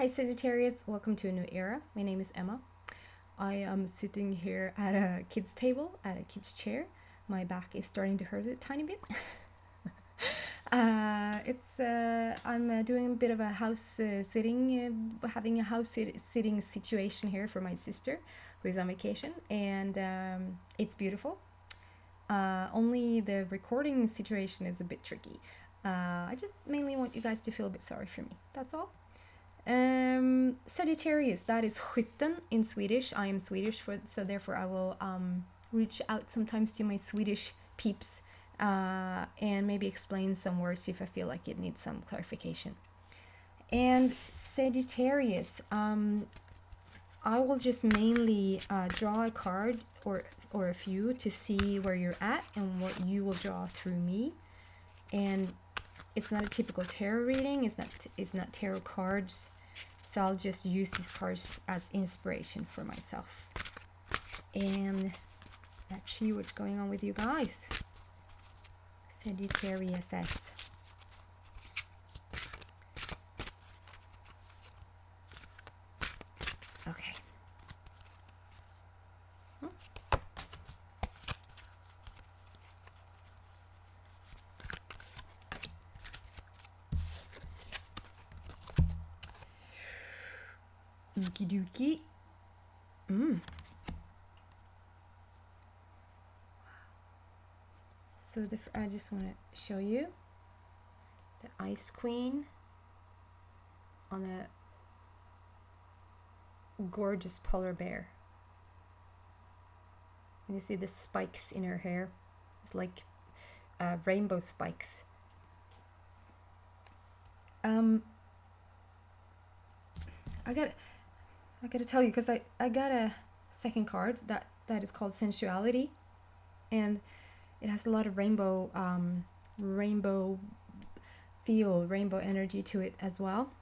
Hi Sagittarius, welcome to a new era. My name is Emma. I am sitting here at a kid's table, at a kid's chair. My back is starting to hurt a tiny bit. I'm doing a bit of a house sitting, having a house sitting situation here for my sister who is on vacation, and it's beautiful. Only the recording situation is a bit tricky. I just mainly want you guys to feel a bit sorry for me. That's all. Sagittarius, that is skytten in Swedish. I am Swedish, so therefore I will reach out sometimes to my Swedish peeps and maybe explain some words if I feel like it needs some clarification. And Sagittarius, I will just mainly draw a card or a few to see where you're at and what you will draw through me. And it's not a typical tarot reading. It's not tarot cards. So I'll just use these cards as inspiration for myself. And let's see what's going on with you guys. Sagittarius says. Okay. Okie dokie. So I just want to show you the Ice Queen on a gorgeous polar bear. And you see the spikes in her hair. It's like rainbow spikes. I gotta tell you, because I got a second card that is called Sensuality, and it has a lot of rainbow feel, rainbow energy to it as well.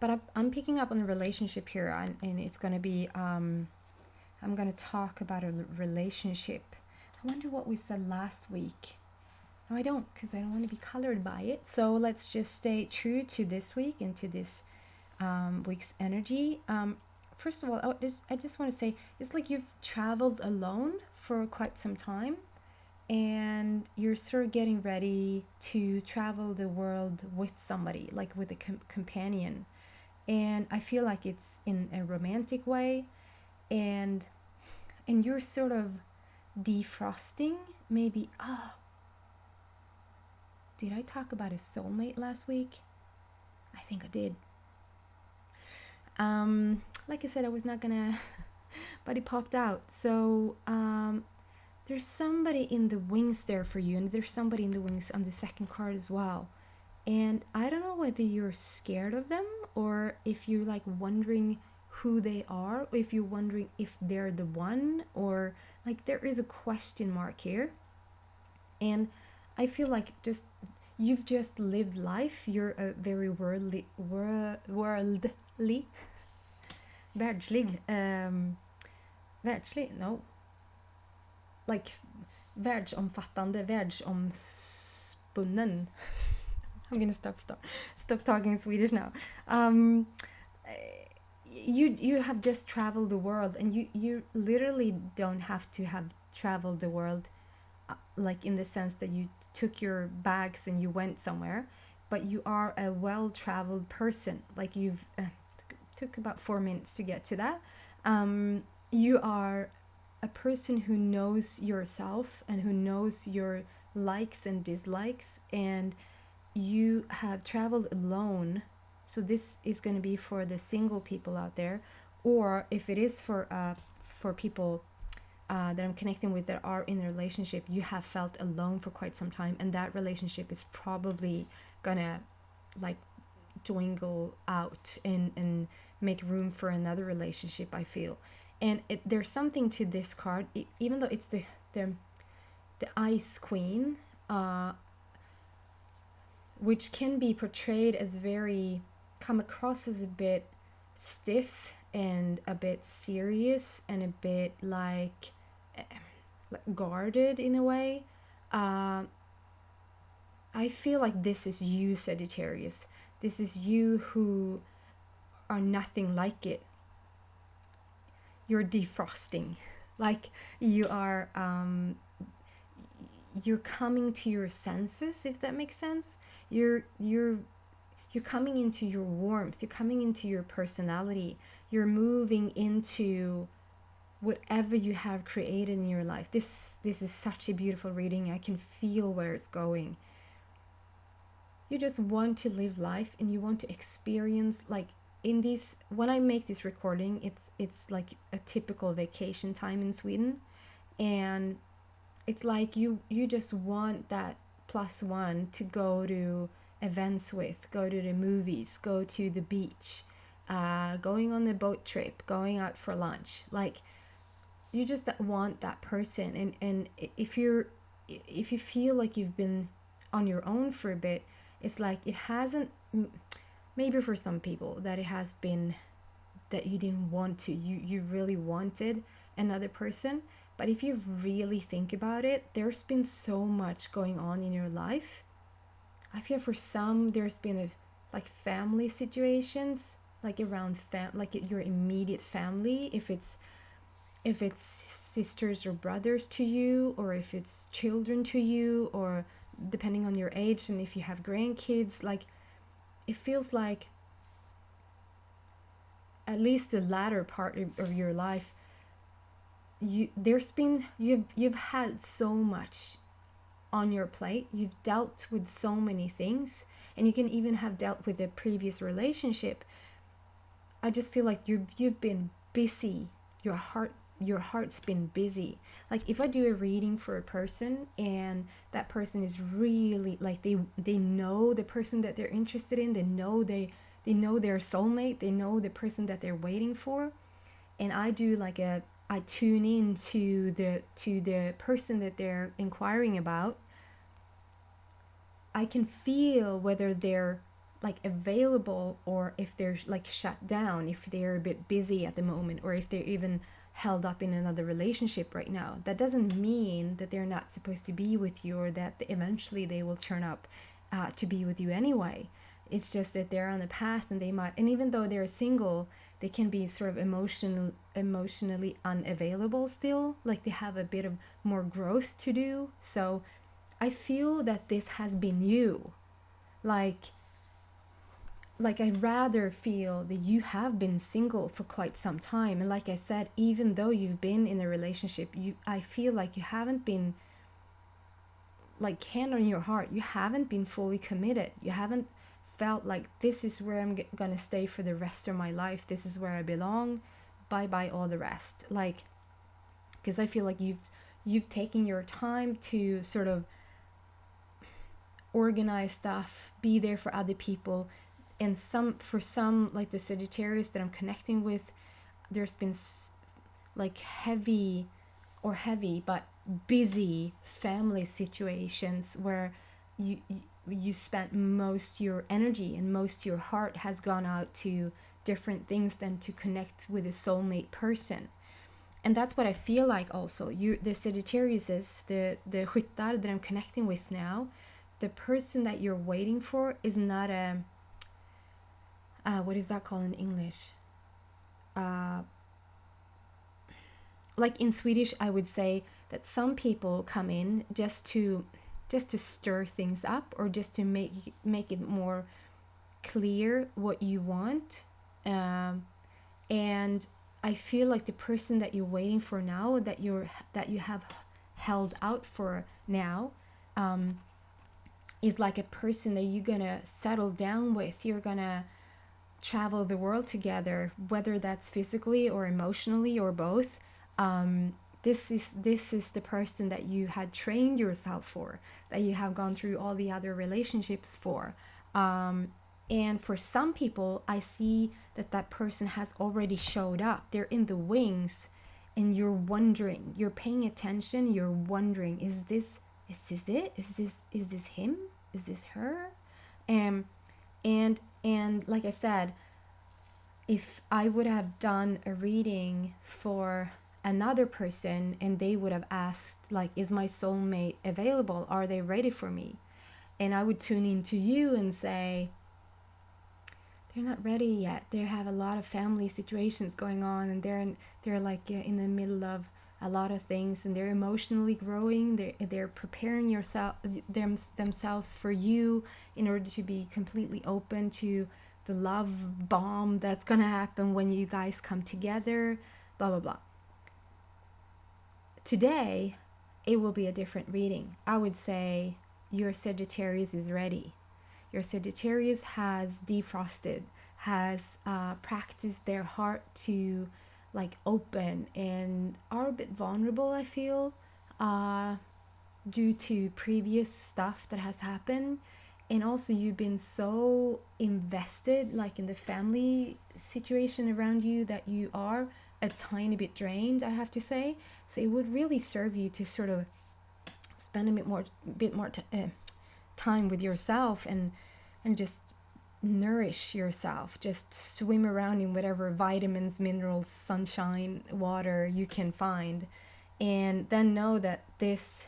But I'm picking up on the relationship here, and it's gonna be I'm gonna talk about a relationship. I wonder what we said last week. No, I don't, because I don't want to be colored by it. So let's just stay true to this week and to this week's energy. First of all, I just want to say, it's like you've traveled alone for quite some time, and you're sort of getting ready to travel the world with somebody, like with a companion. And I feel like it's in a romantic way, and you're sort of defrosting, maybe. Did I talk about a soulmate last week? I think I did. Like I said, I was not gonna, but it popped out. So there's somebody in the wings there for you, and there's somebody in the wings on the second card as well. And I don't know whether you're scared of them, or if you're like wondering who they are, or if you're wondering if they're the one, or like there is a question mark here. And I feel like you've just lived life. You're a very worldly, världslig, världslig, no, like världsomfattande, världsomspunnen. I'm gonna stop talking Swedish now. You have just traveled the world, and you literally don't have to have traveled the world, like in the sense that you took your bags and you went somewhere, but you are a well-traveled person. Like you've took about 4 minutes to get to that. You are a person who knows yourself and who knows your likes and dislikes, and you have traveled alone. So this is going to be for the single people out there, or if it is for people that I'm connecting with that are in a relationship, you have felt alone for quite some time, and that relationship is probably gonna like dwindle out and make room for another relationship, I feel. And there's something to this card, even though it's the Ice Queen, which can be portrayed as come across as a bit stiff and a bit serious and a bit like guarded in a way. I feel like this is you, Sagittarius. This is you who are nothing like it. You're defrosting. Like you are you're coming to your senses, if that makes sense. You're coming into your warmth, you're coming into your personality, you're moving into whatever you have created in your life. This is such a beautiful reading. I can feel where it's going. You just want to live life and you want to experience, like in this, when I make this recording, it's like a typical vacation time in Sweden, and it's like you just want that +1 to go to events with, go to the movies, go to the beach, going on a boat trip, going out for lunch. Like you just want that person. And if you feel like you've been on your own for a bit, it's like it hasn't, maybe for some people that it has been that you didn't want to, you really wanted another person. But if you really think about it, there's been so much going on in your life. I feel for some there's been like family situations, like around like your immediate family, if it's sisters or brothers to you, or if it's children to you, or depending on your age, and if you have grandkids, like it feels like at least the latter part of your life, you've had so much on your plate, you've dealt with so many things, and you can even have dealt with a previous relationship. I just feel like you've been busy. Your heart's been busy. Like if I do a reading for a person and that person is really like they know the person that they're interested in, they know their soulmate, they know the person that they're waiting for, and I tune in to the person that they're inquiring about, I can feel whether they're like available or if they're like shut down, if they're a bit busy at the moment, or if they're even held up in another relationship right now. That doesn't mean that they're not supposed to be with you, or that eventually they will turn up to be with you anyway. It's just that they're on a path, and they might, and even though they're single, they can be sort of emotionally unavailable still, like they have a bit of more growth to do. So I feel that this has been you. Like I'd rather feel that you have been single for quite some time. And like I said, even though you've been in a relationship, I feel like you haven't been, like, hand on your heart, you haven't been fully committed. You haven't felt like this is where I'm gonna stay for the rest of my life. This is where I belong. Bye all the rest. Like, because I feel like you've taken your time to sort of organize stuff, be there for other people. And for some, like the Sagittarius that I'm connecting with, there's been like heavy but busy family situations where you spent most your energy and most your heart has gone out to different things than to connect with a soulmate person. And that's what I feel like also. The Sagittarius is the skyttar that I'm connecting with now. The person that you're waiting for is not a what is that called in English? Like in Swedish, I would say that some people come in just to stir things up, or just to make it more clear what you want. And I feel like the person that you're waiting for now, that you have held out for now, is like a person that you're gonna settle down with. You're gonna travel the world together, whether that's physically or emotionally or both. This is the person that you had trained yourself for, that you have gone through all the other relationships for. And for some people, I see that person has already showed up. They're in the wings, and you're wondering, you're paying attention, you're wondering, is this it? Is this him? Is this her? And like I said, if I would have done a reading for another person and they would have asked, like, is my soulmate available? Are they ready for me? And I would tune into you and say, they're not ready yet. They have a lot of family situations going on, and they're like in the middle of a lot of things, and they're emotionally growing. They're preparing themselves for you in order to be completely open to the love bomb that's gonna happen when you guys come together. Blah blah blah. Today, it will be a different reading. I would say your Sagittarius is ready. Your Sagittarius has defrosted, has practiced their heart to like open, and are a bit vulnerable, I feel, due to previous stuff that has happened. And also you've been so invested like in the family situation around you that you are a tiny bit drained, I have to say. So it would really serve you to sort of spend a bit more time with yourself, and just nourish yourself. Just swim around in whatever vitamins, minerals, sunshine, water you can find, and then know that this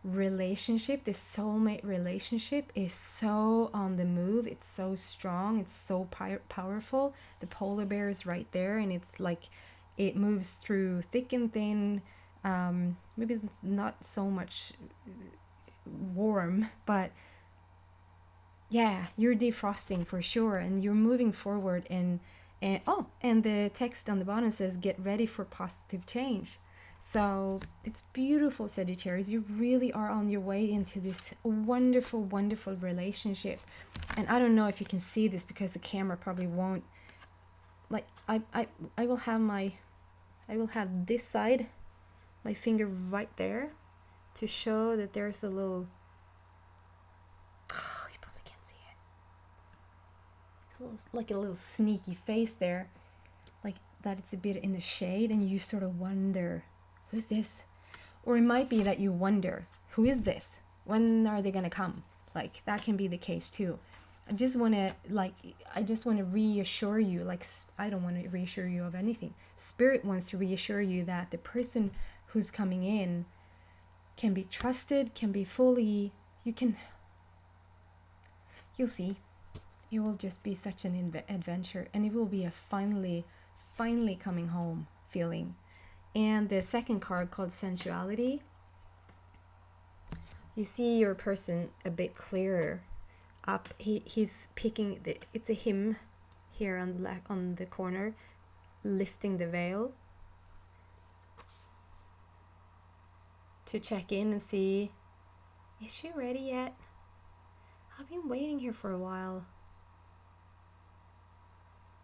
relationship, this soulmate relationship, is so on the move. It's so strong, it's so powerful. The polar bear is right there, and it's like it moves through thick and thin. Maybe it's not so much warm, but yeah, you're defrosting for sure, and you're moving forward. And the text on the bottom says, get ready for positive change. So it's beautiful, Sagittarius. You really are on your way into this wonderful, wonderful relationship. And I don't know if you can see this because the camera probably won't. Like I will have this side, my finger right there, to show that there's a little. Oh, you probably can't see it. Like a little sneaky face there, like that. It's a bit in the shade, and you sort of wonder, who's this? Or it might be that you wonder, who is this? When are they gonna come? Like that can be the case too. I just want to reassure you, like I don't want to reassure you of anything. Spirit wants to reassure you that the person who's coming in can be trusted, can be fully, you'll see. It will just be such an adventure, and it will be a finally coming home feeling. And the second card, called Sensuality, you see your person a bit clearer up. He's picking it's a him here on the left, on the corner, lifting the veil to check in and see, is she ready yet? I've been waiting here for a while.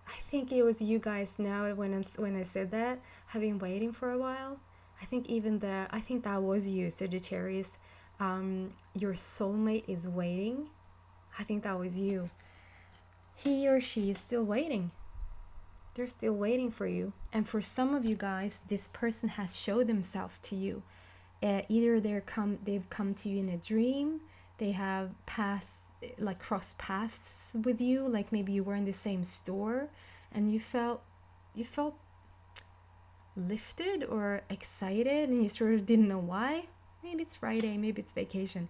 I think it was you guys now when I said that. I've been waiting for a while. I think that was you, Sagittarius. Your soulmate is waiting. I think that was you. He or she is still waiting. They're still waiting for you. And for some of you guys, this person has showed themselves to you. Either they've come to you in a dream. They have crossed paths with you. Like maybe you were in the same store, and you felt lifted or excited, and you sort of didn't know why. Maybe it's Friday, maybe it's vacation.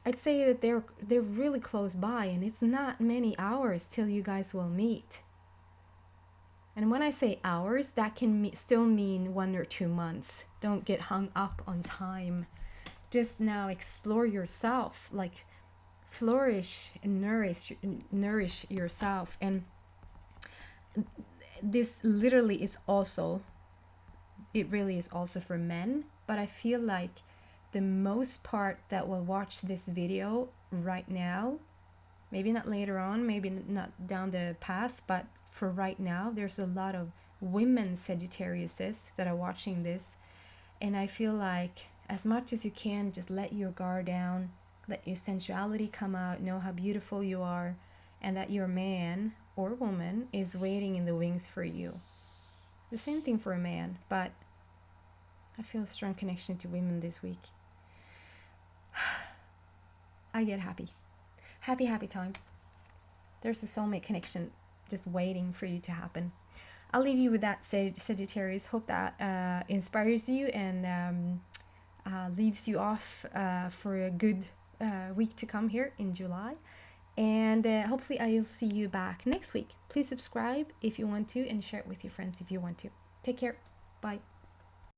I'd say that they're really close by, and it's not many hours till you guys will meet. And when I say hours, that can still mean 1 or 2 months. Don't get hung up on time. Just now explore yourself, like flourish and nourish yourself. And this literally is also, it really is also for men, but I feel like the most part that will watch this video right now, maybe not later on, maybe not down the path, but for right now, there's a lot of women Sagittariuses that are watching this. And I feel like as much as you can, just let your guard down, let your sensuality come out, know how beautiful you are, and that your man or woman is waiting in the wings for you. The same thing for a man, but I feel a strong connection to women this week. I get happy times. There's a soulmate connection just waiting for you to happen. I'll leave you with that, Sagittarius. Hope that inspires you and leaves you off for a good week to come here in July. And hopefully I'll see you back next week. Please subscribe if you want to, and share it with your friends if you want to. Take care. Bye.